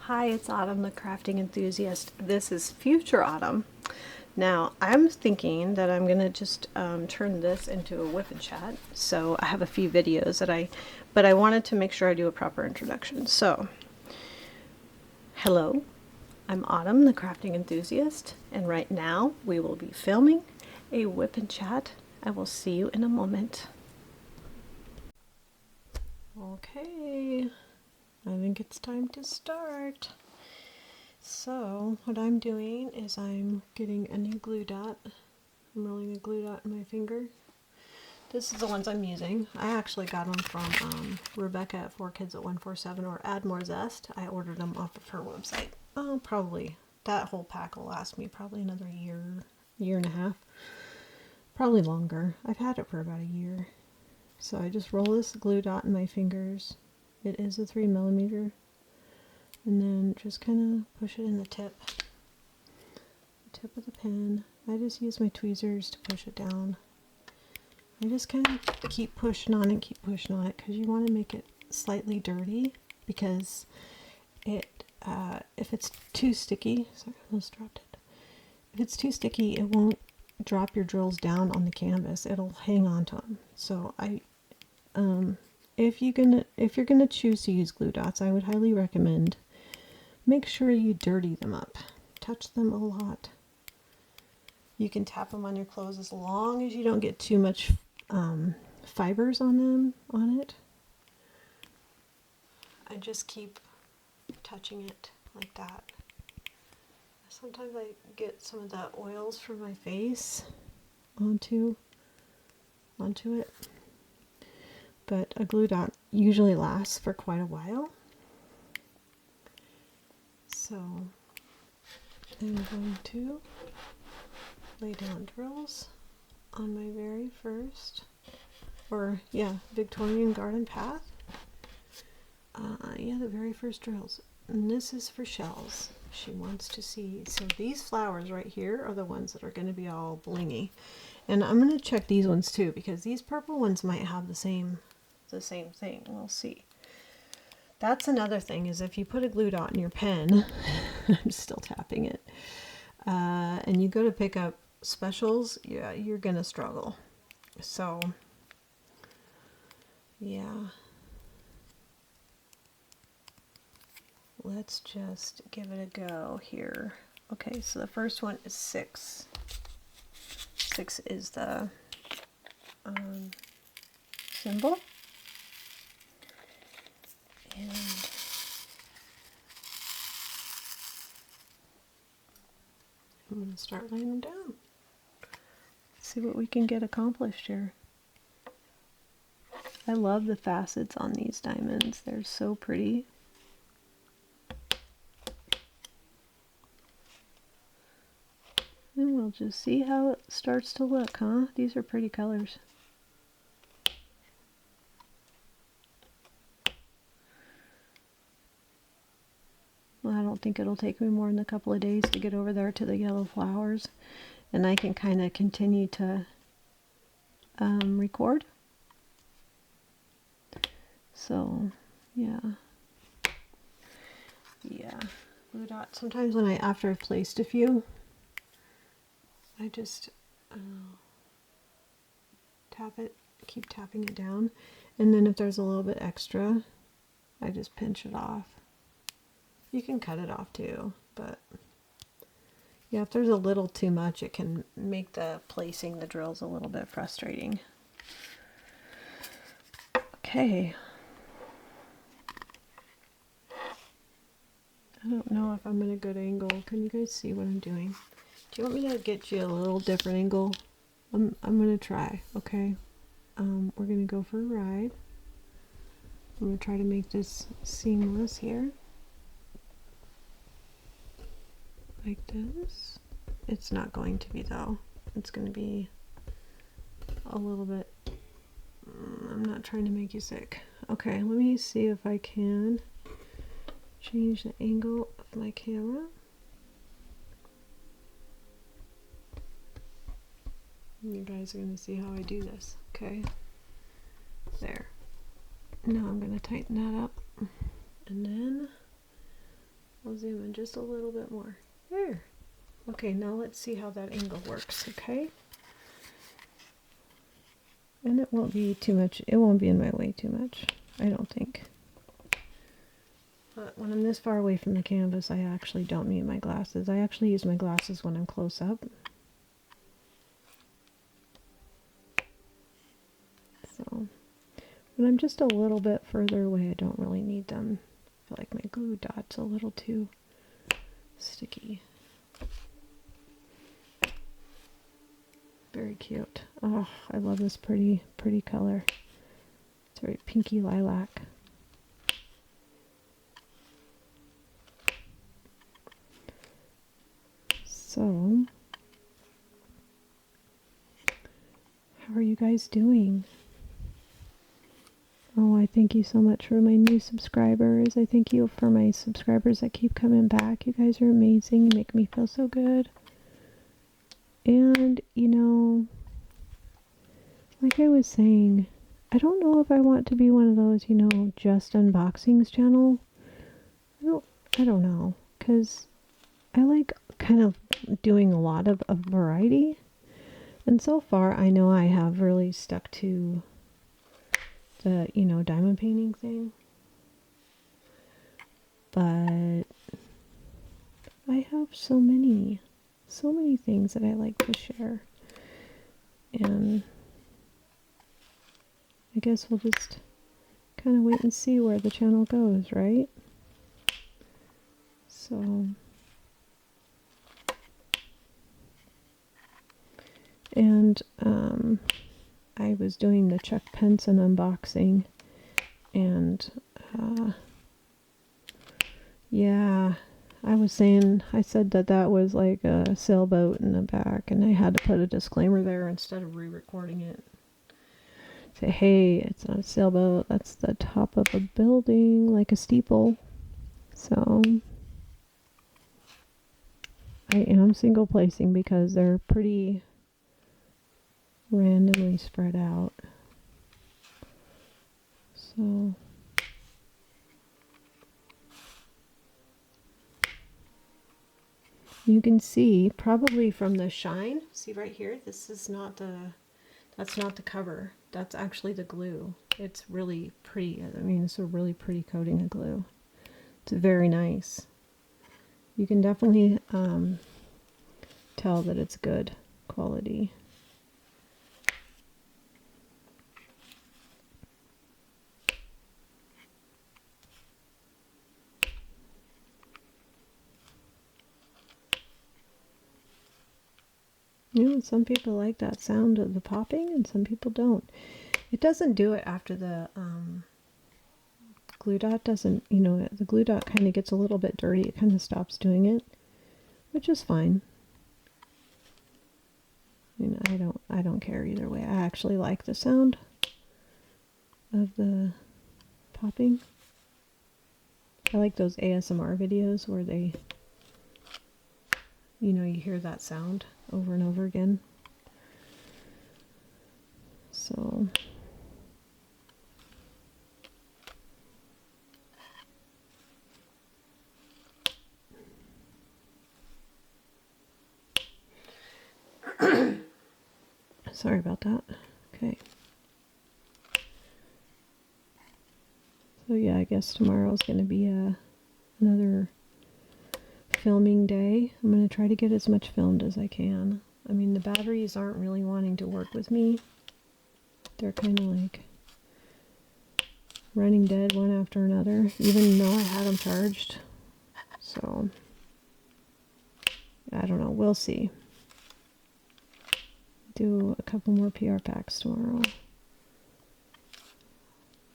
Hi, it's Autumn, the crafting enthusiast. This is future Autumn. Now, I'm thinking that I'm gonna just turn this into a whip and chat. So I have a few videos but I wanted to make sure I do a proper introduction. So, hello, I'm Autumn, the crafting enthusiast, and right now we will be filming a whip and chat. I will see you in a moment. Okay, I think it's time to start. So what I'm doing is I'm getting a new glue dot. I'm rolling a glue dot in my finger. This is the ones I'm using. I actually got them from Rebecca at 4Kids at 147 or Add More Zest. I ordered them off of her website. Oh, probably that whole pack will last me probably another year and a half. Probably longer. I've had it for about a year. So I just roll this glue dot in my fingers. It is a 3mm. And then just kind of push it in the tip of the pen. I just use my tweezers to push it down. I just kind of keep pushing on it because you want to make it slightly dirty, because it if it's too sticky, sorry, I almost dropped it. If it's too sticky, it won't drop your drills down on the canvas. It'll hang on to them. So if you're gonna choose to use glue dots, I would highly recommend make sure you dirty them up. Touch them a lot. You can tap them on your clothes as long as you don't get too much fibers on it. I just keep touching it like that. Sometimes I get some of the oils from my face onto it. But a glue dot usually lasts for quite a while. So I'm going to lay down drills on my very first, Victorian Garden Path. The very first drills. And this is for shells. She wants to see. So these flowers right here are the ones that are going to be all blingy. And I'm going to check these ones too, because these purple ones might have the same thing. We'll see. That's another thing, is if you put a glue dot in your pen, I'm still tapping it, and you go to pick up specials, you're gonna struggle. So, yeah. Let's just give it a go here. Okay, so the first one is 6. 6 is the symbol. And I'm going to start laying them down. See what we can get accomplished here. I love the facets on these diamonds. They're so pretty. And we'll just see how it starts to look, huh? These are pretty colors. Well, I don't think it'll take me more than a couple of days to get over there to the yellow flowers, and I can kind of continue to record. So, yeah, glue dot. Sometimes when after I've placed a few, I just tap it, keep tapping it down, and then if there's a little bit extra, I just pinch it off. You can cut it off too, but yeah, if there's a little too much, it can make placing the drills a little bit frustrating. Okay. I don't know if I'm in a good angle. Can you guys see what I'm doing? Do you want me to get you a little different angle? I'm gonna try, okay? We're gonna go for a ride. I'm gonna try to make this seamless here. Like this. It's not going to be though. It's going to be a little bit, I'm not trying to make you sick. Okay, let me see if I can change the angle of my camera. You guys are going to see how I do this. Okay, there. Now I'm going to tighten that up, and then I'll zoom in just a little bit more. There. Okay, now let's see how that angle works, okay? And it won't be too much, it won't be in my way too much, I don't think. But when I'm this far away from the canvas, I actually don't need my glasses. I actually use my glasses when I'm close up. So, when I'm just a little bit further away, I don't really need them. I feel like my glue dot's a little too sticky. Very cute. Oh, I love this pretty color. It's very pinky lilac. So, how are you guys doing? Oh, I thank you so much for my new subscribers. I thank you for my subscribers that keep coming back. You guys are amazing. You make me feel so good. And, you know, like I was saying, I don't know if I want to be one of those, you know, just unboxings channel. I don't know, because I like kind of doing a lot of a variety. And so far, I know I have really stuck to the, you know, diamond painting thing. But I have so many things that I like to share. And I guess we'll just kind of wait and see where the channel goes, right? So, and I was doing the Chuck Penson unboxing, and yeah, I said that was like a sailboat in the back, and I had to put a disclaimer there instead of re-recording it. Say, hey, it's not a sailboat, that's the top of a building, like a steeple. So, I am single placing because they're pretty randomly spread out. So, you can see probably from the shine, see right here, that's not the cover. That's actually the glue. It's really pretty. I mean, it's a really pretty coating of glue. It's very nice. You can definitely tell that it's good quality. You know, some people like that sound of the popping and some people don't. It doesn't do it after the glue dot doesn't, you know, the glue dot kind of gets a little bit dirty. It kind of stops doing it, which is fine. I mean, I don't care either way. I actually like the sound of the popping. I like those ASMR videos where they, you know, you hear that sound over and over again. So, sorry about that. Okay. So yeah, I guess tomorrow's going to be another filming day. I'm going to try to get as much filmed as I can. I mean, the batteries aren't really wanting to work with me. They're kind of like running dead one after another, even though I had them charged. So, I don't know. We'll see. Do a couple more PR packs tomorrow.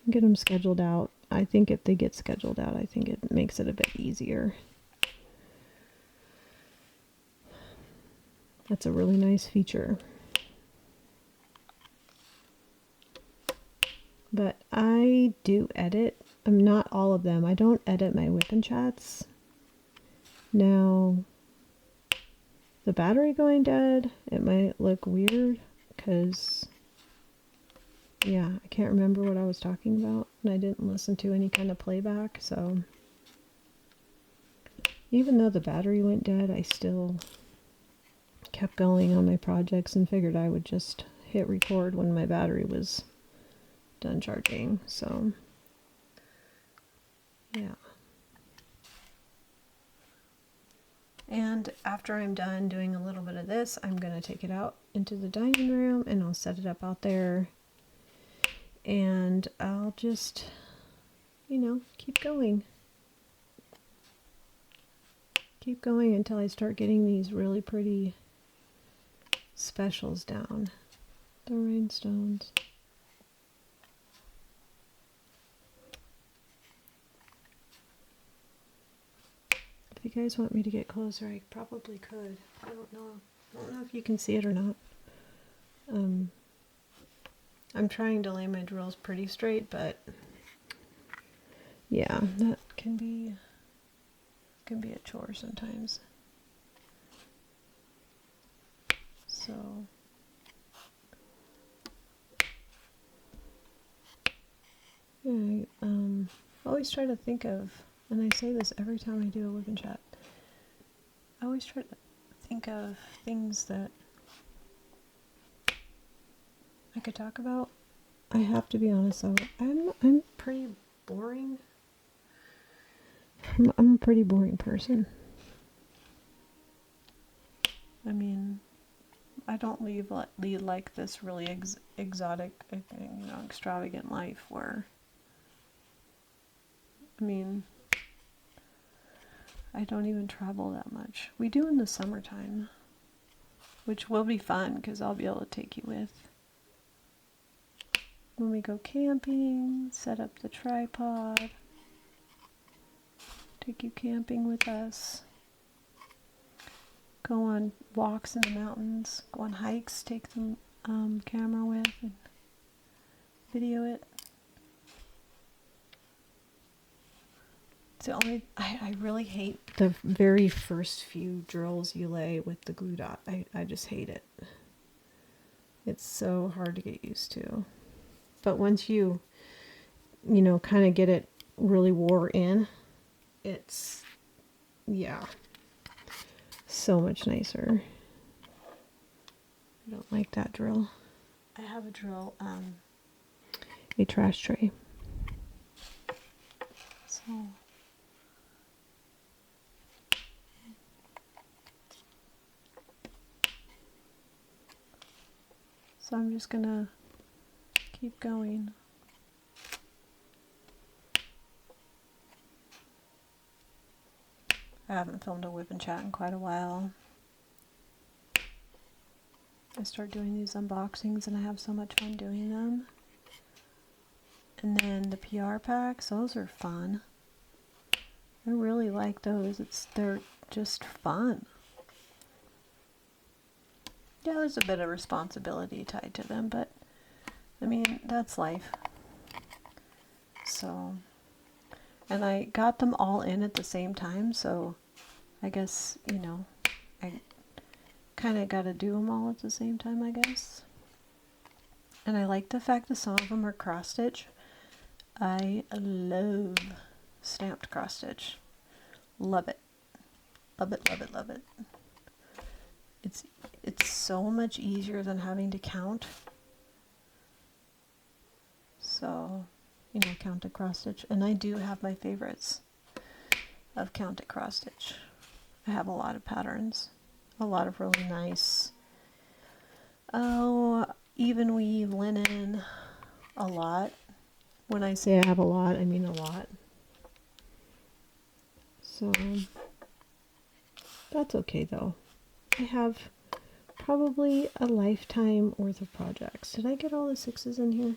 Get them scheduled out. I think if they get scheduled out, I think it makes it a bit easier. That's a really nice feature. But I do edit. I'm not all of them. I don't edit my whip and chats. Now, the battery going dead, it might look weird because, yeah, I can't remember what I was talking about, and I didn't listen to any kind of playback, so Even though the battery went dead, I still kept going on my projects and figured I would just hit record when my battery was done charging. So, yeah. And after I'm done doing a little bit of this, I'm going to take it out into the dining room and I'll set it up out there. And I'll just, you know, keep going. Keep going until I start getting these really pretty specials down. The rhinestones. If you guys want me to get closer, I probably could. I don't know if you can see it or not. I'm trying to lay my drills pretty straight, but yeah, that can be a chore sometimes. So yeah, I always try to think of, and I say this every time I do a whip and chat, I always try to think of things that I could talk about. I have to be honest though, I'm pretty boring. I'm a pretty boring person. I mean, I don't lead like this really exotic, you know, extravagant life where, I mean, I don't even travel that much. We do in the summertime, which will be fun because I'll be able to take you with. When we go camping, set up the tripod, take you camping with us, go on walks in the mountains, go on hikes, take the camera with and video it. It's the only, I really hate the very first few drills you lay with the glue dot. I just hate it. It's so hard to get used to. But once you know, kind of get it really wore in, it's, yeah, so much nicer. I don't like that drill. I have a drill, a trash tray. So I'm just gonna keep going. I haven't filmed a whip and chat in quite a while. I start doing these unboxings and I have so much fun doing them. And then the PR packs, those are fun. I really like those. They're just fun. Yeah, there's a bit of responsibility tied to them, but I mean, that's life. So, and I got them all in at the same time, so I guess, you know, I kind of got to do them all at the same time, I guess. And I like the fact that some of them are cross stitch. I love stamped cross stitch. Love it. Love it, love it, love it. It's so much easier than having to count. So, you know, counted cross stitch. And I do have my favorites of counted cross stitch. I have a lot of patterns. A lot of really nice, even weave linen. A lot. When I say I have a lot, I mean a lot. So, that's okay though. I have probably a lifetime worth of projects. Did I get all the 6s in here?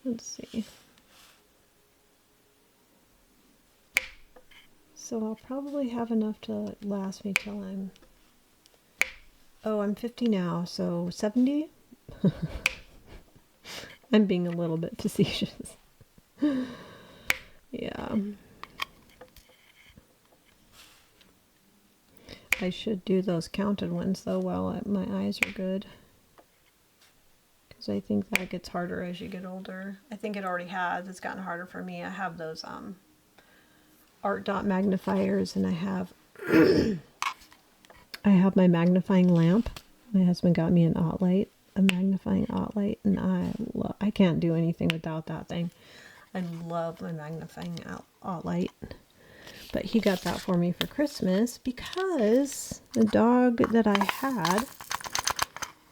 Let's see. So I'll probably have enough to last me till I'm 50 now, so 70? I'm being a little bit facetious. Yeah. I should do those counted ones though while my eyes are good. Because I think that gets harder as you get older. I think it already has. It's gotten harder for me. I have those art dot magnifiers, and I have I have my magnifying lamp. My husband got me an light, a magnifying light, and I can't do anything without that thing. I love my magnifying light. But he got that for me for Christmas because the dog that I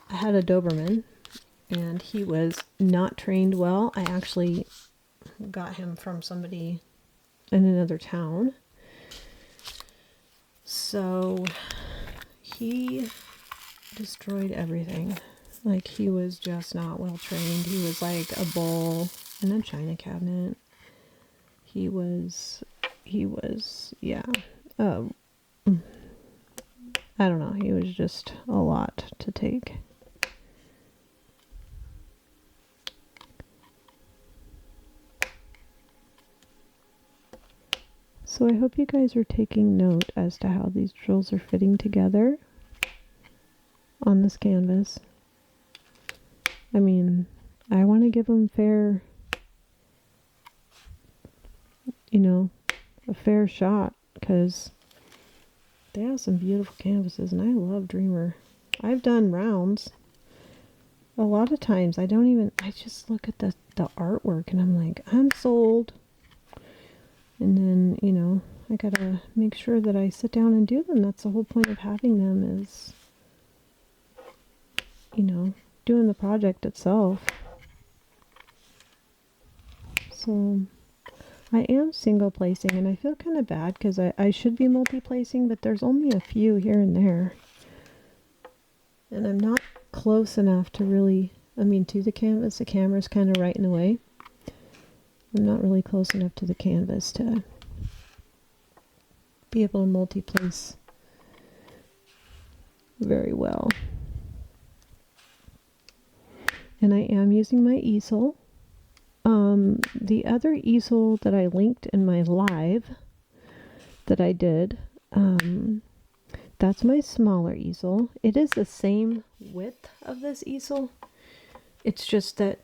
had a Doberman, and he was not trained well. I actually got him from somebody in another town. So he destroyed everything. Like, he was just not well trained. He was like a bowl in a china cabinet. He was, yeah. I don't know. He was just a lot to take. So I hope you guys are taking note as to how these drills are fitting together on this canvas. I mean, I want to give them fair, a fair shot, because they have some beautiful canvases, and I love Dreamer. I've done rounds. A lot of times I just look at the artwork and I'm like, I'm sold. And then, I gotta make sure that I sit down and do them. That's the whole point of having them, is, doing the project itself. So I am single placing, and I feel kind of bad because I should be multi-placing, but there's only a few here and there. And I'm not close enough to really, to the canvas. The camera's kind of right in the way. I'm not really close enough to the canvas to be able to multi-place very well. And I am using my easel. The other easel that I linked in my live that I did, that's my smaller easel. It is the same width of this easel. It's just that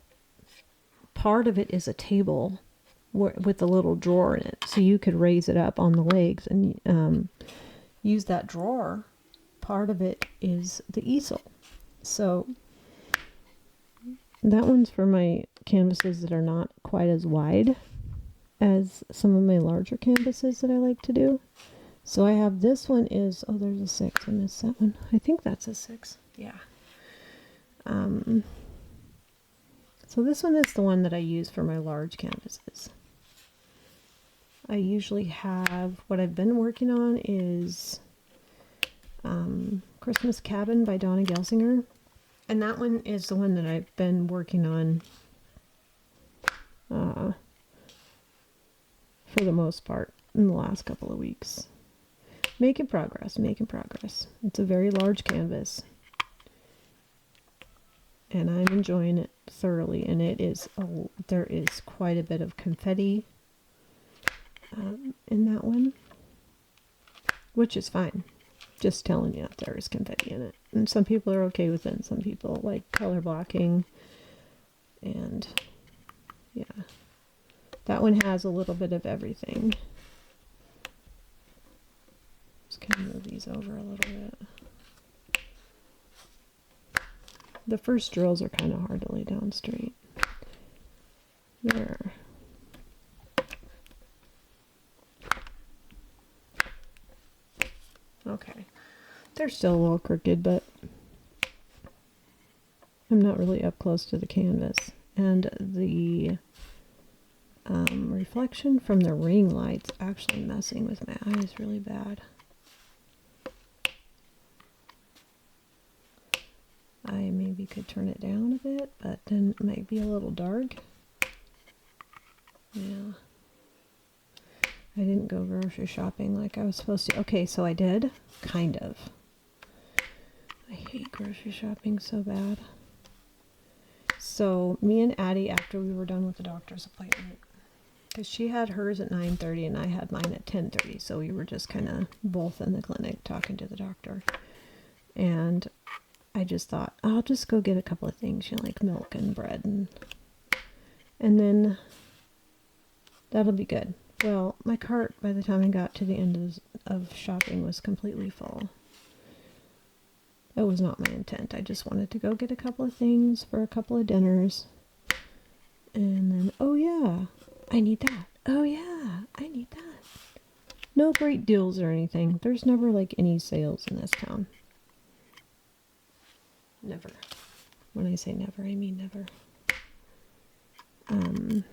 part of it is a table with a little drawer in it, so you could raise it up on the legs and use that drawer. Part of it is the easel. So that one's for my canvases that are not quite as wide as some of my larger canvases that I like to do. So I have, this one is, oh, there's a 6. I missed that one. I think that's a 6. Yeah. So this one is the one that I use for my large canvases. I usually have, what I've been working on is Christmas Cabin by Donna Gelsinger. And that one is the one that I've been working on for the most part in the last couple of weeks. Making progress. It's a very large canvas, and I'm enjoying it thoroughly. And there is quite a bit of confetti in that one, which is fine. Just telling you that there is confetti in it. And some people are okay with it, and some people like color blocking. And yeah, that one has a little bit of everything. Just kind of move these over a little bit. The first drills are kind of hard to lay down straight. There. Okay. They're still a little crooked, but I'm not really up close to the canvas. And the reflection from the ring light's actually messing with my eyes really bad. I maybe could turn it down a bit, but then it might be a little dark. Yeah. I didn't go grocery shopping like I was supposed to. Okay, so I did. Kind of. I hate grocery shopping so bad. So me and Addie, after we were done with the doctor's appointment, because she had hers at 9:30 and I had mine at 10:30, so we were just kind of both in the clinic talking to the doctor. And I just thought, I'll just go get a couple of things, like milk and bread, and then that'll be good. Well, my cart by the time I got to the end of shopping was completely full. That was not my intent. I just wanted to go get a couple of things for a couple of dinners. And then, oh yeah, I need that. Oh yeah, I need that. No great deals or anything. There's never like any sales in this town. Never. When I say never, I mean never. I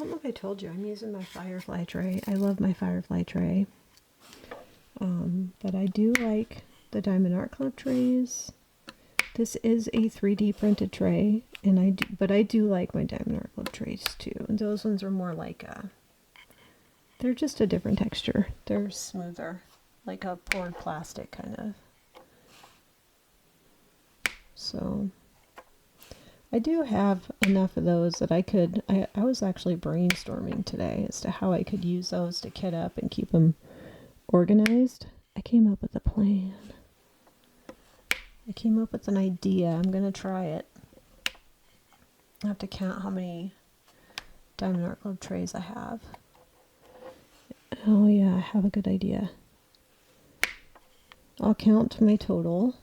don't know if I told you, I'm using my firefly tray. I love my firefly tray. But I do like the Diamond Art Club trays. This is a 3D printed tray, and but I do like my Diamond Art Club trays too. And those ones are more like they're just a different texture. They're smoother, like a poured plastic kind of. So I do have enough of those that I was actually brainstorming today as to how I could use those to kit up and keep them organized. I came up with a plan. I came up with an idea. I'm going to try it. I have to count how many Diamond Art Club trays I have. Oh yeah, I have a good idea. I'll count my total.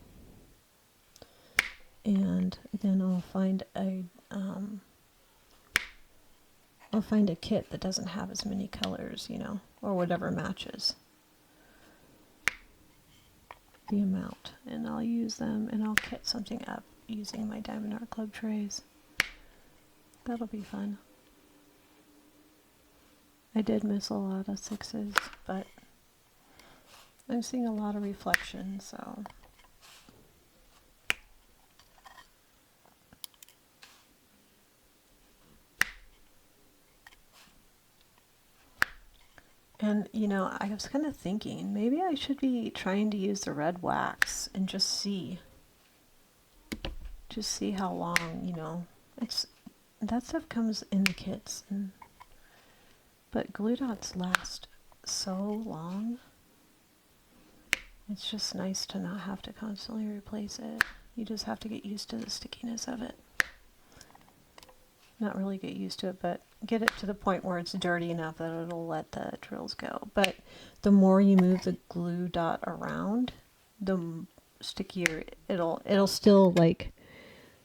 And then I'll find a kit that doesn't have as many colors, you know, or whatever matches the amount, and I'll use them, and I'll kit something up using my Diamond Art Club trays. That'll be fun. I did miss a lot of 6s, but I'm seeing a lot of reflection, so and you know, I was kind of thinking maybe I should be trying to use the red wax and just see how long, you know. It's that stuff comes in the kits, but glue dots last so long. It's just nice to not have to constantly replace it. You just have to get used to the stickiness of it. Not really get used to it, but get it to the point where it's dirty enough that it'll let the drills go. But the more you move the glue dot around, the stickier it'll still, like,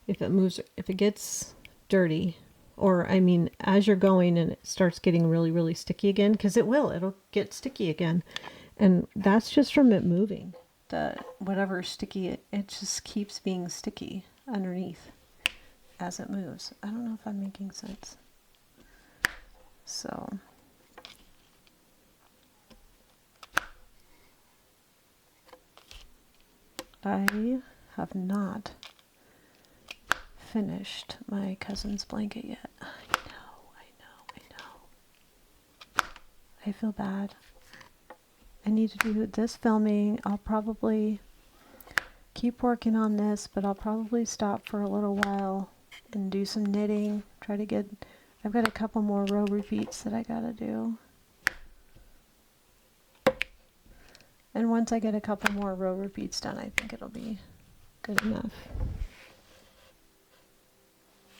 if it gets dirty, or I mean as you're going and it starts getting really, really sticky again, because it'll get sticky again, and that's just from it moving. The whatever sticky, it just keeps being sticky underneath as it moves. I don't know if I'm making sense. So I have not finished my cousin's blanket yet. I know. I feel bad. I need to do this filming. I'll probably keep working on this, but I'll probably stop for a little while and do some knitting. I've got a couple more row repeats that I gotta do. And once I get a couple more row repeats done, I think it'll be good enough.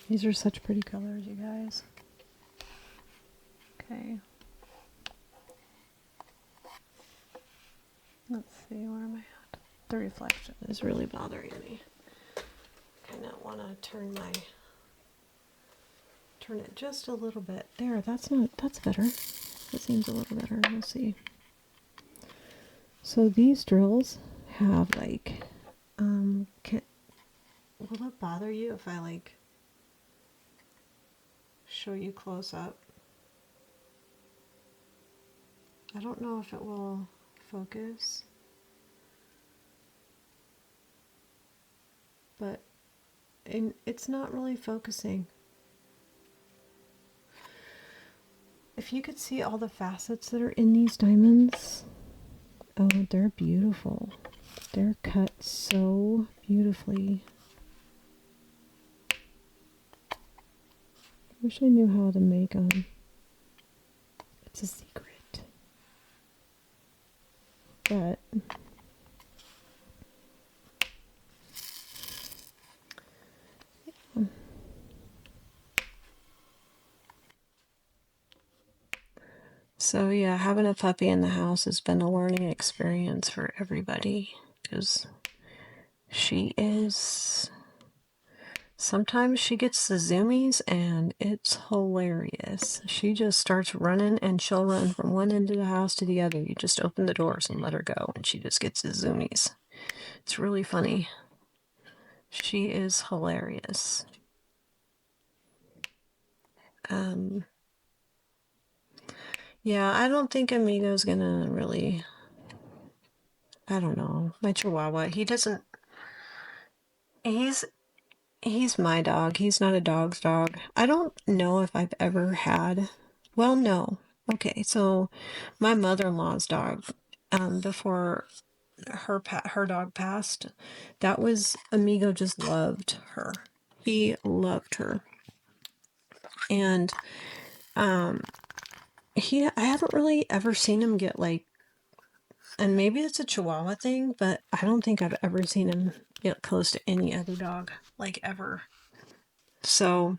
These are such pretty colors, you guys. Okay. Let's see, where am I at? The reflection is really bothering me. I kind of want to turn it just a little bit. There, that's better. That seems a little better. We'll see. So these drills have like, will it bother you if I like show you close up? I don't know if it will focus, but it's not really focusing. If you could see all the facets that are in these diamonds, oh, they're beautiful. They're cut so beautifully. Wish I knew how to make them. It's a secret. But yeah. So yeah, having a puppy in the house has been a learning experience for everybody because she is. Sometimes she gets the zoomies and it's hilarious. She just starts running and she'll run from one end of the house to the other. You just open the doors and let her go and she just gets the zoomies. It's really funny. She is hilarious. Yeah, I don't think Amigo's gonna really. I don't know. My Chihuahua, he doesn't. He's he's my dog. He's not a dog's dog. I don't know if I've ever had. Well, no. Okay, so my mother-in-law's dog, before her dog passed, that was Amigo. Just loved her. He loved her, and I haven't really ever seen him get like, and maybe it's a Chihuahua thing, but I don't think I've ever seen him get close to any other dog, like ever. So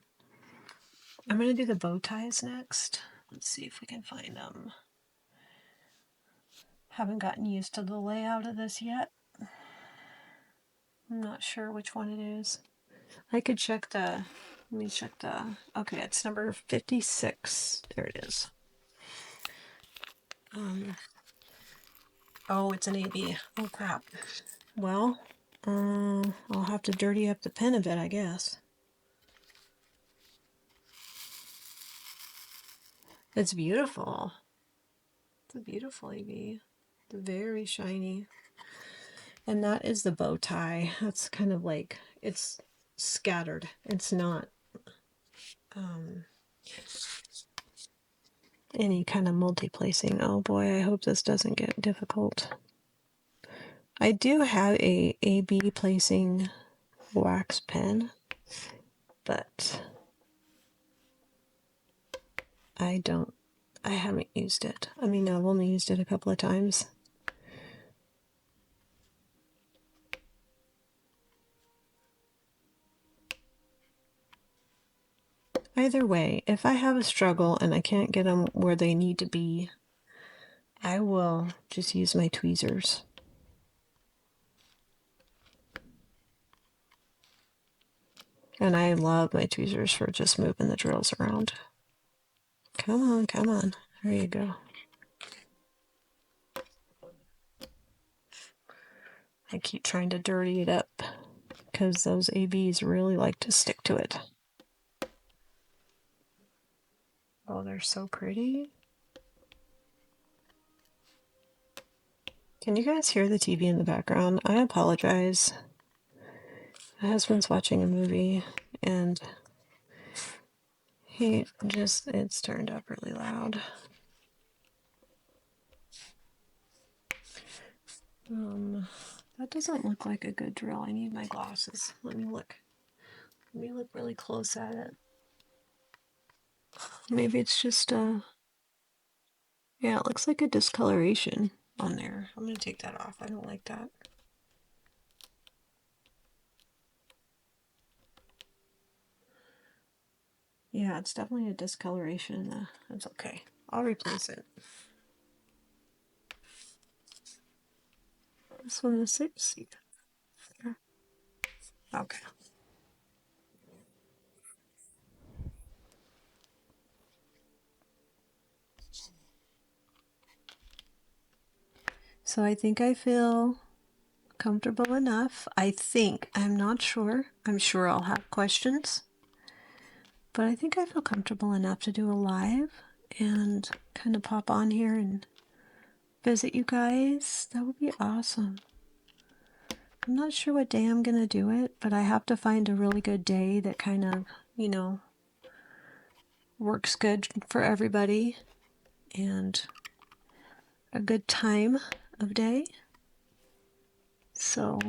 I'm gonna do the bow ties next. Let's see if we can find them. Haven't gotten used to the layout of this yet. I'm not sure which one it is. I could check the. Let me check the. Okay, it's number 56. There it is. Oh, it's an AB. Oh crap. Well, I'll have to dirty up the pen a bit, I guess. It's beautiful. It's a beautiful AB. It's very shiny. And that is the bow tie. That's kind of like, it's scattered. It's not any kind of multi-placing. Oh boy, I hope this doesn't get difficult. I do have a AB placing wax pen, but I haven't used it. I mean, I've only used it a couple of times. Either way, if I have a struggle and I can't get them where they need to be, I will just use my tweezers. And I love my tweezers for just moving the drills around. Come on, come on. There you go. I keep trying to dirty it up because those ABs really like to stick to it. Oh, they're so pretty. Can you guys hear the TV in the background? I apologize. My husband's watching a movie and it's turned up really loud. That doesn't look like a good drill. I need my glasses. Let me look. Let me look really close at it. Maybe it's just yeah, it looks like a discoloration on there. I'm gonna take that off. I don't like that. Yeah, it's definitely a discoloration. That's okay. I'll replace it. This one is 6. Okay. So I think I feel comfortable enough. I'm not sure. I'm sure I'll have questions. But I think I feel comfortable enough to do a live and kind of pop on here and visit you guys. That would be awesome. I'm not sure what day I'm going to do it, but I have to find a really good day that kind of, works good for everybody and a good time of day. So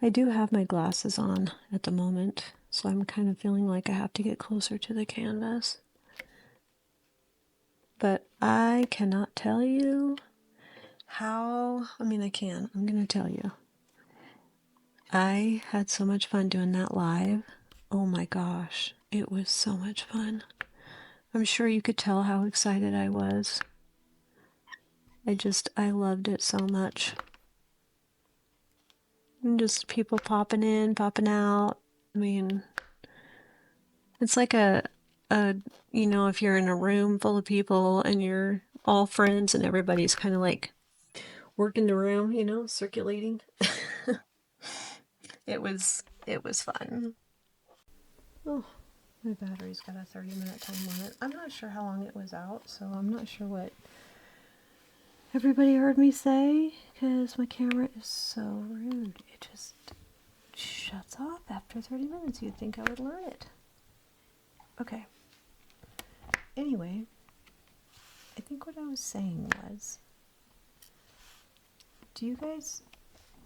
I do have my glasses on at the moment, so I'm kind of feeling like I have to get closer to the canvas. But I cannot tell you how, I mean, I can. I'm going to tell you. I had so much fun doing that live. Oh my gosh, it was so much fun. I'm sure you could tell how excited I was. I loved it so much. And just people popping in, popping out. I mean, it's like if you're in a room full of people and you're all friends and everybody's kind of like working the room, circulating. It was fun. Oh, my battery's got a 30-minute time limit. I'm not sure how long it was out, so I'm not sure what everybody heard me say, because my camera is so rude. It just shuts off after 30 minutes. You'd think I would learn it. Okay. Anyway, I think what I was saying was, do you guys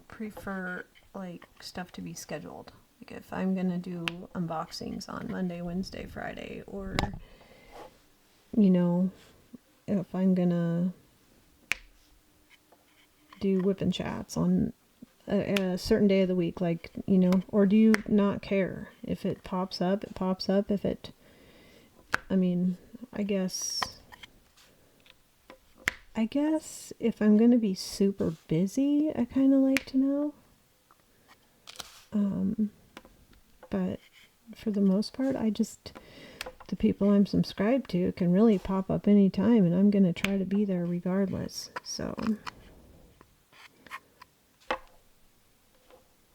prefer like stuff to be scheduled? Like if I'm gonna do unboxings on Monday, Wednesday, Friday, or if I'm gonna do whip and chats on a certain day of the week, like, or do you not care? If it pops up, it pops up. I guess if I'm gonna be super busy, I kind of like to know. But for the most part, the people I'm subscribed to can really pop up anytime, and I'm gonna try to be there regardless. So,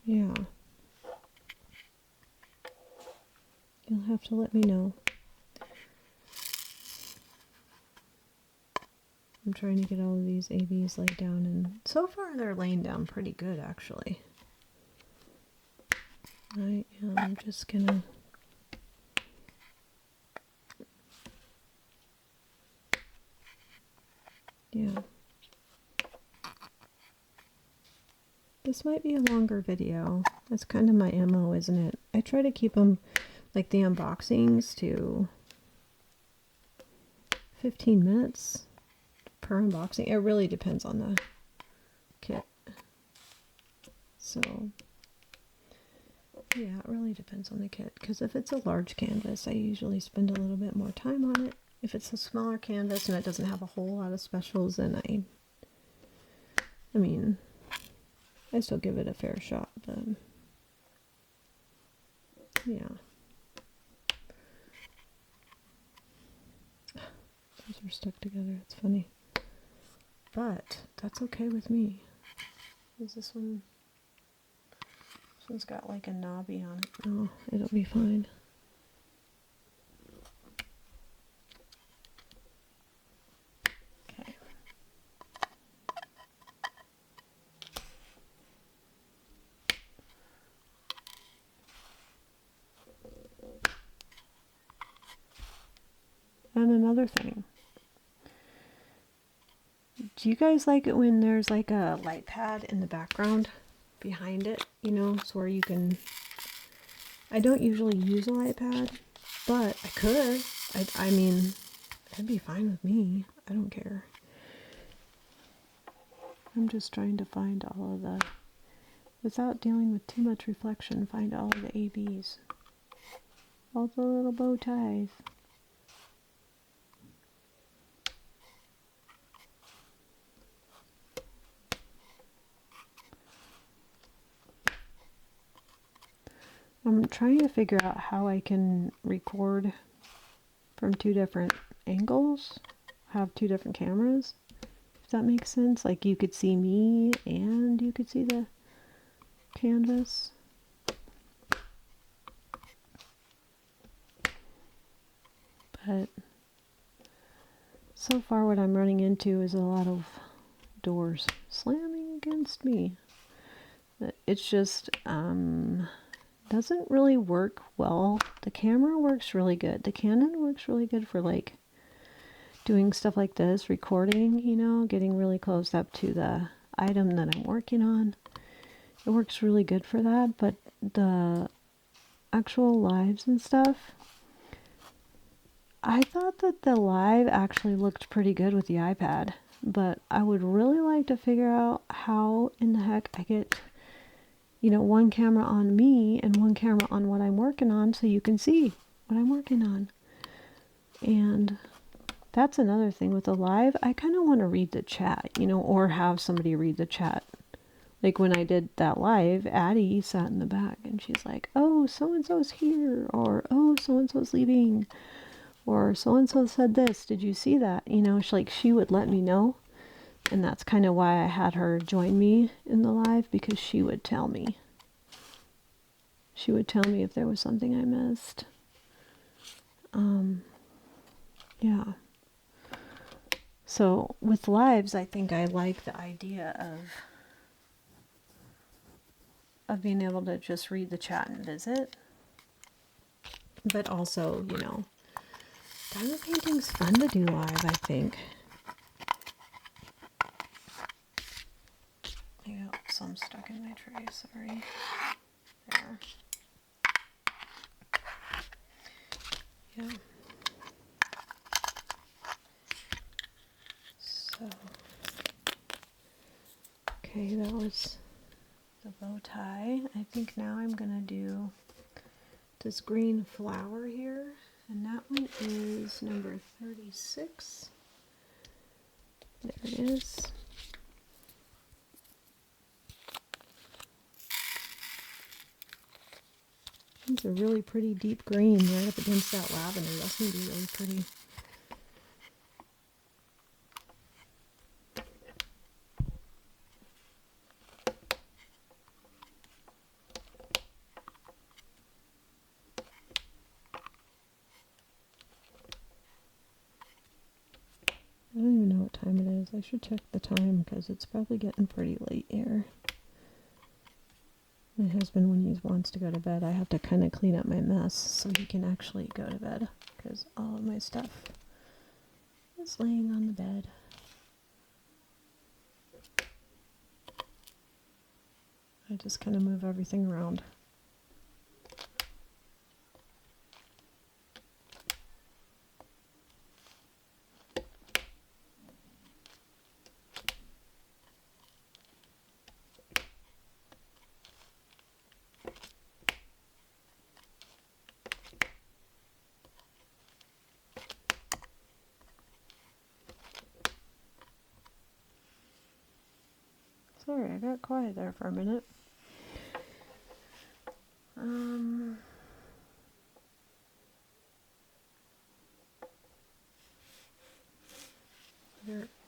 yeah. You'll have to let me know. I'm trying to get all of these ABs laid down, and so far they're laying down pretty good, actually. I am just gonna... Yeah. This might be a longer video. That's kind of my MO, isn't it? I try to keep them, like the unboxings, to 15 minutes per unboxing. It really depends on the kit. So, yeah, it really depends on the kit. Because if it's a large canvas, I usually spend a little bit more time on it. If it's a smaller canvas and it doesn't have a whole lot of specials, then I still give it a fair shot, but yeah. Those are stuck together, it's funny. But that's okay with me. Is this one? This one's got like a knobby on it. Oh, it'll be fine. Okay. And another thing. Do you guys like it when there's like a light pad in the background behind it? So where you can... I don't usually use a light pad, but I could. That'd be fine with me. I don't care. I'm just trying to find all of the... Without dealing with too much reflection, find all of the ABs. All the little bow ties. I'm trying to figure out how I can record from two different angles, have two different cameras, if that makes sense. Like you could see me and you could see the canvas. But so far what I'm running into is a lot of doors slamming against me. It's just, doesn't really work well. The camera works really good. The Canon works really good for like doing stuff like this, recording, getting really close up to the item that I'm working on. It works really good for that, but the actual lives and stuff, I thought that the live actually looked pretty good with the iPad, but I would really like to figure out how in the heck I get one camera on me and one camera on what I'm working on so you can see what I'm working on. And that's another thing with the live. I kind of want to read the chat, you know, or have somebody read the chat. Like when I did that live, Addie sat in the back and she's like, oh, so-and-so's here, or oh, so-and-so's leaving, or so-and-so said this. Did you see that? You know, she would let me know. And that's kind of why I had her join me in the live, because she would tell me. She would tell me if there was something I missed. Yeah. So with lives, I think I like the idea of being able to just read the chat and visit. But also, you know, diamond painting's fun to do live, I think. I got some stuck in my tray, sorry. There. Yeah. So, okay, that was the bow tie. I think now I'm gonna do this green flower here, and that one is number 36. There it is. It's a really pretty deep green right up against that lavender. That's gonna be really pretty. I don't even know what time it is. I should check the time because it's probably getting pretty late here. My husband, when he wants to go to bed, I have to kind of clean up my mess so he can actually go to bed, because all of my stuff is laying on the bed. I just kind of move everything around. Sorry, I got quiet there for a minute.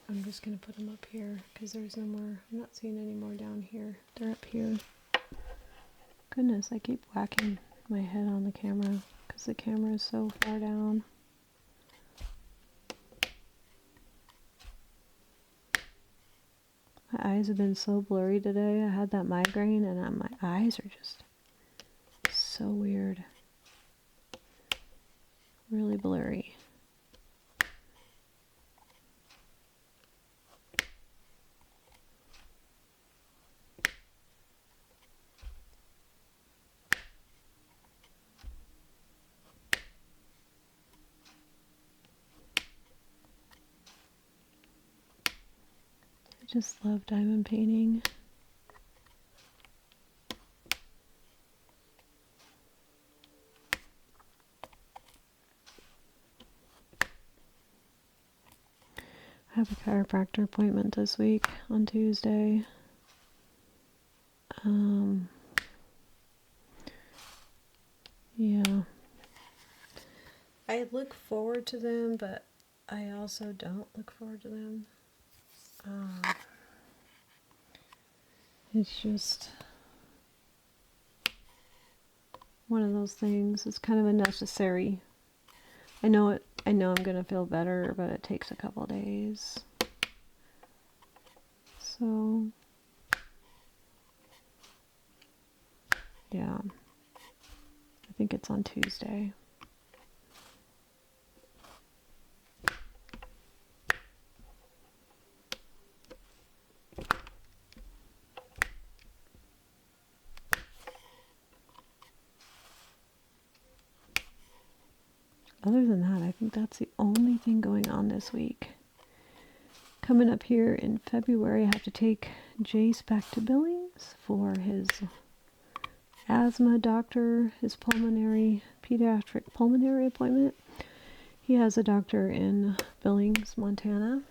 I'm just going to put them up here because there's no more. I'm not seeing any more down here. They're up here. Goodness, I keep whacking my head on the camera because the camera is so far down. My eyes have been so blurry today. I had that migraine and my eyes are just so weird. Really blurry. I just love diamond painting. I have a chiropractor appointment this week on Tuesday. Yeah. I look forward to them, but I also don't look forward to them. It's just one of those things. It's kind of a necessary. I know I'm gonna feel better, but it takes a couple days. So yeah, I think it's on Tuesday. Other than that, I think that's the only thing going on this week. Coming up here in February, I have to take Jace back to Billings for his asthma doctor, his pediatric pulmonary appointment. He has a doctor in Billings, Montana.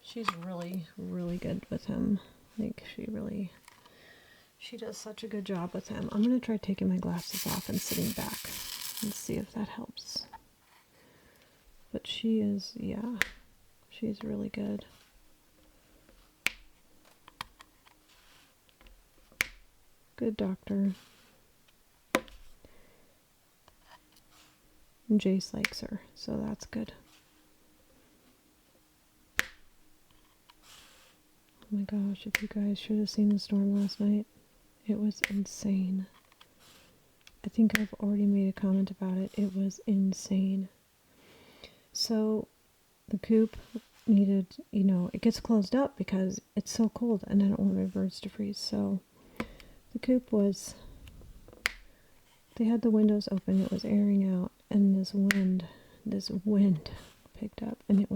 She's really, really good with him. Like, she does such a good job with him. I'm going to try taking my glasses off and sitting back and see if that helps. But she is, yeah, she's really good. Good doctor. And Jace likes her, so that's good. Oh my gosh, if you guys should have seen the storm last night. It was insane. I think I've already made a comment about it. It was insane. So the coop needed, it gets closed up because it's so cold and I don't want my birds to freeze. So the coop they had the windows open. It was airing out and this wind picked up and it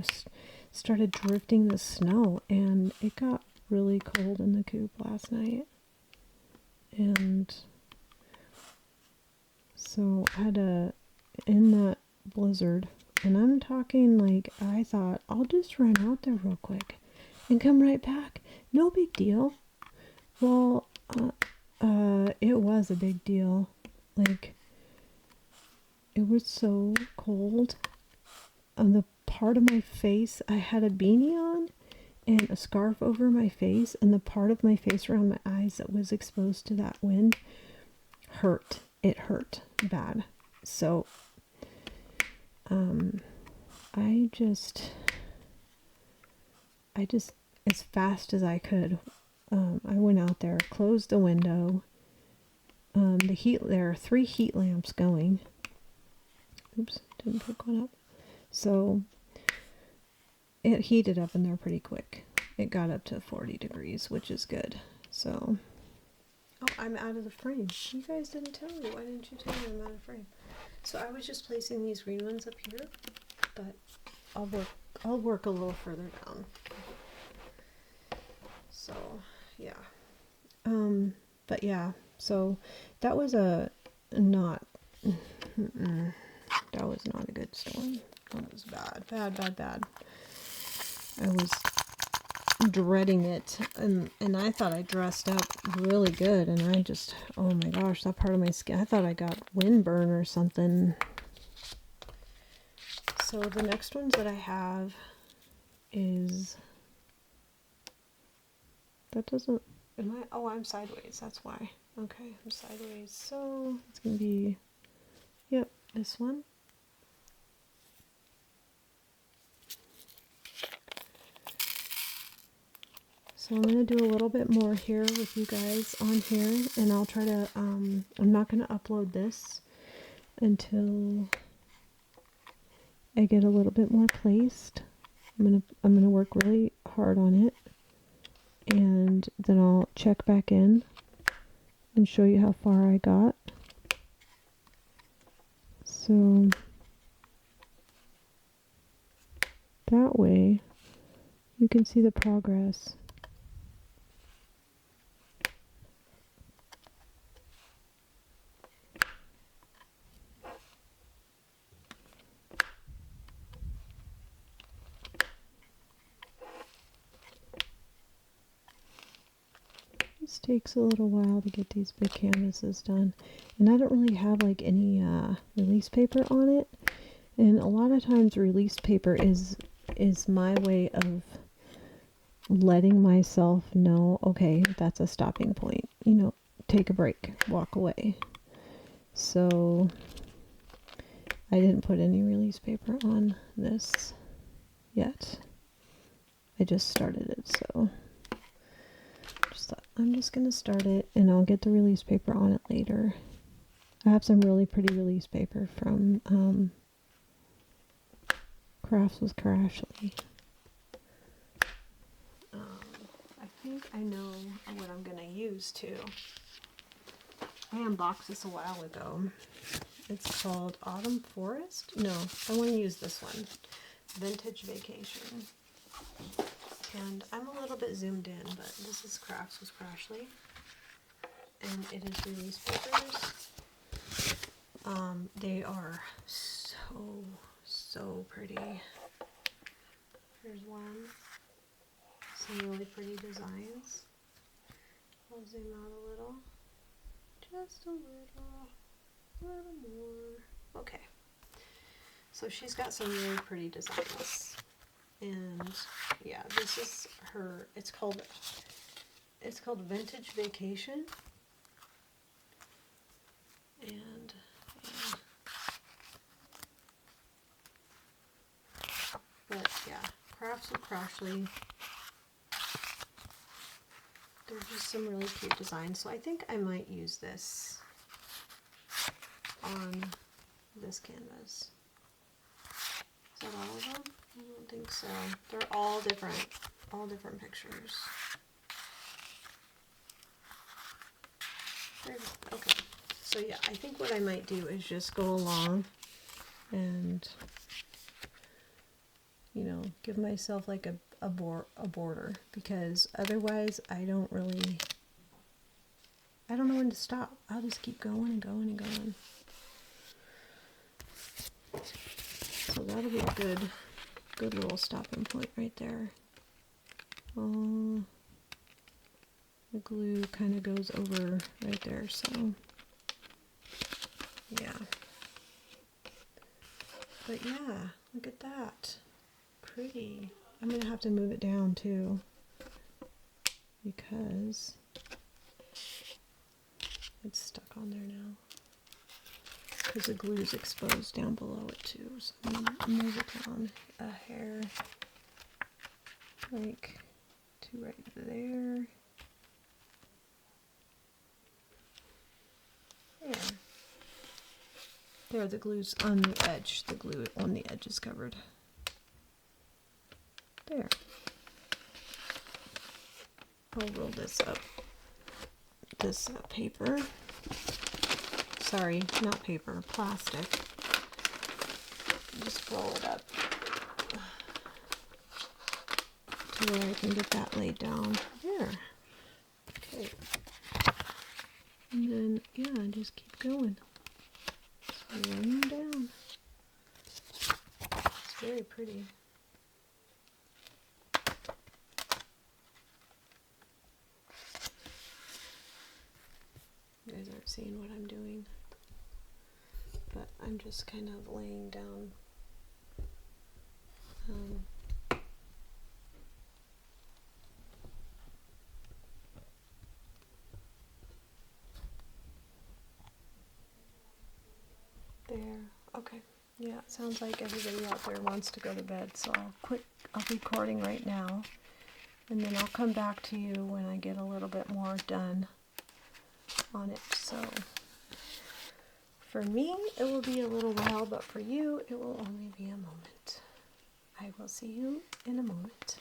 started drifting the snow, and it got really cold in the coop last night. And so I had in that blizzard, and I'm talking like, I thought I'll just run out there real quick and come right back. No big deal. Well, it was a big deal. Like, it was so cold. On the part of my face, I had a beanie on and a scarf over my face, and the part of my face around my eyes that was exposed to that wind hurt. It hurt bad. So, I just, as fast as I could, I went out there, closed the window. There are 3 heat lamps going. Oops, didn't pick one up. So it heated up in there pretty quick. It got up to 40 degrees, which is good. So, oh, I'm out of the frame. You guys didn't tell me. Why didn't you tell me I'm out of frame? So I was just placing these green ones up here, but I'll work a little further down. So, yeah. But yeah, so that was that was not a good storm. That was bad. I was dreading it, and I thought I dressed up really good, and I just, oh my gosh, that part of my skin, I thought I got windburn or something. So the next ones that I have is, that doesn't, I'm sideways, that's why. Okay, I'm sideways, so it's gonna be, yep, this one. So I'm going to do a little bit more here with you guys on here, and I'll try to, I'm not going to upload this until I get a little bit more placed. I'm going to work really hard on it, and then I'll check back in and show you how far I got. So that way you can see the progress. This takes a little while to get these big canvases done, and I don't really have like any release paper on it, and a lot of times release paper is my way of letting myself know, okay, that's a stopping point, take a break, walk away. So I didn't put any release paper on this yet. I just started it, so I'm just going to start it, and I'll get the release paper on it later. I have some really pretty release paper from Crafts with Crashly. I think I know what I'm going to use too. I unboxed this a while ago. It's called Autumn Forest. No, I want to use this one. Vintage Vacation. And I'm a little bit zoomed in, but this is Crafts with Crashly, and it is release papers. They are so pretty. Here's one. Some really pretty designs. I'll zoom out a little. Just a little more. Okay. So she's got some really pretty designs. And yeah, this is her, it's called Vintage Vacation. And yeah. But yeah, Crafts with Crashly. There's just some really cute designs. So I think I might use this on this canvas. Is that all of them? I don't think so. They're all different pictures. Okay. So yeah, I think what I might do is just go along and, you know, give myself like a border, because otherwise I don't know when to stop. I'll just keep going and going and going. So that'll be a good little stopping point right there. The glue kind of goes over right there, so yeah. But yeah, look at that. Pretty. I'm gonna have to move it down too, because it's stuck on there now. Because the glue is exposed down below it too. So I'm gonna move it down a hair, like to right there. There, the glue's on the edge. The glue on the edge is covered. There. I'll roll this up. This paper. Sorry, not paper, plastic. Just roll it up to where I can get that laid down. There. Okay. And then, yeah, just keep going. Laying down. It's very pretty. You guys aren't seeing what I'm doing, but I'm just kind of laying down there. Okay. Yeah, it sounds like everybody out there wants to go to bed, so I'll be recording right now, and then I'll come back to you when I get a little bit more done on it. So for me, it will be a little while, but for you, it will only be a moment. I will see you in a moment.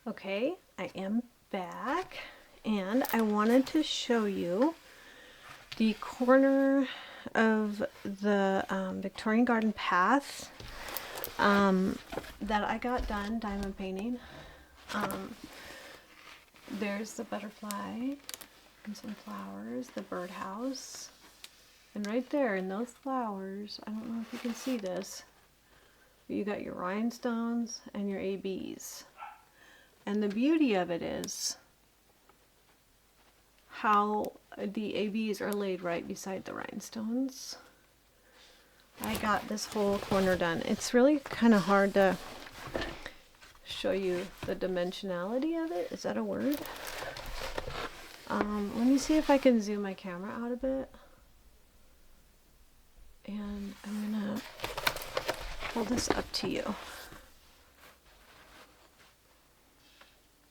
Okay, I am back, and I wanted to show you the corner of the Victorian Garden Path that I got done diamond painting. There's the butterfly and some flowers, the birdhouse, and right there in those flowers, I don't know if you can see this, but you got your rhinestones and your ABs. And the beauty of it is how the ABs are laid right beside the rhinestones. I got this whole corner done. It's really kind of hard to show you the dimensionality of it. Is that a word? Let me see if I can zoom my camera out a bit. And I'm gonna hold this up to you.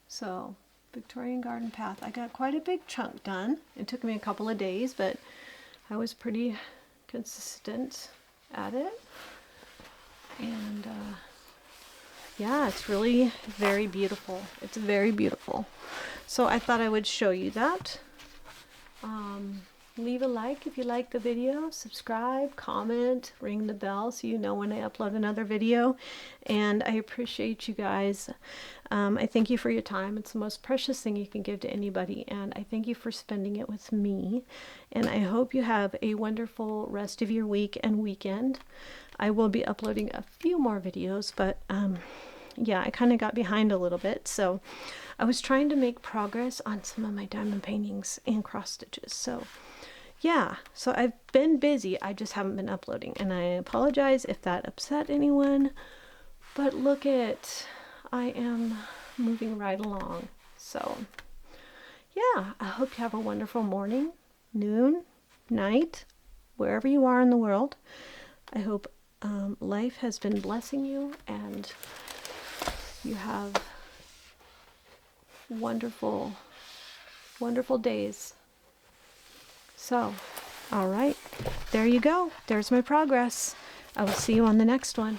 So, Victorian Garden Path. I got quite a big chunk done. It took me a couple of days, but I was pretty consistent at it. And yeah, it's really very beautiful. It's very beautiful. So I thought I would show you that. leave a like if you like the video, subscribe, comment, ring the bell so you know when I upload another video. And I appreciate you guys. I thank you for your time. It's the most precious thing you can give to anybody, and I thank you for spending it with me. And I hope you have a wonderful rest of your week and weekend. I will be uploading a few more videos, but yeah, I kind of got behind a little bit, so I was trying to make progress on some of my diamond paintings and cross stitches. So yeah, so I've been busy, I just haven't been uploading, and I apologize if that upset anyone, but look at, I am moving right along. So yeah, I hope you have a wonderful morning, noon, night, wherever you are in the world. I hope life has been blessing you and you have wonderful, wonderful days. So, all right, there you go. There's my progress. I will see you on the next one.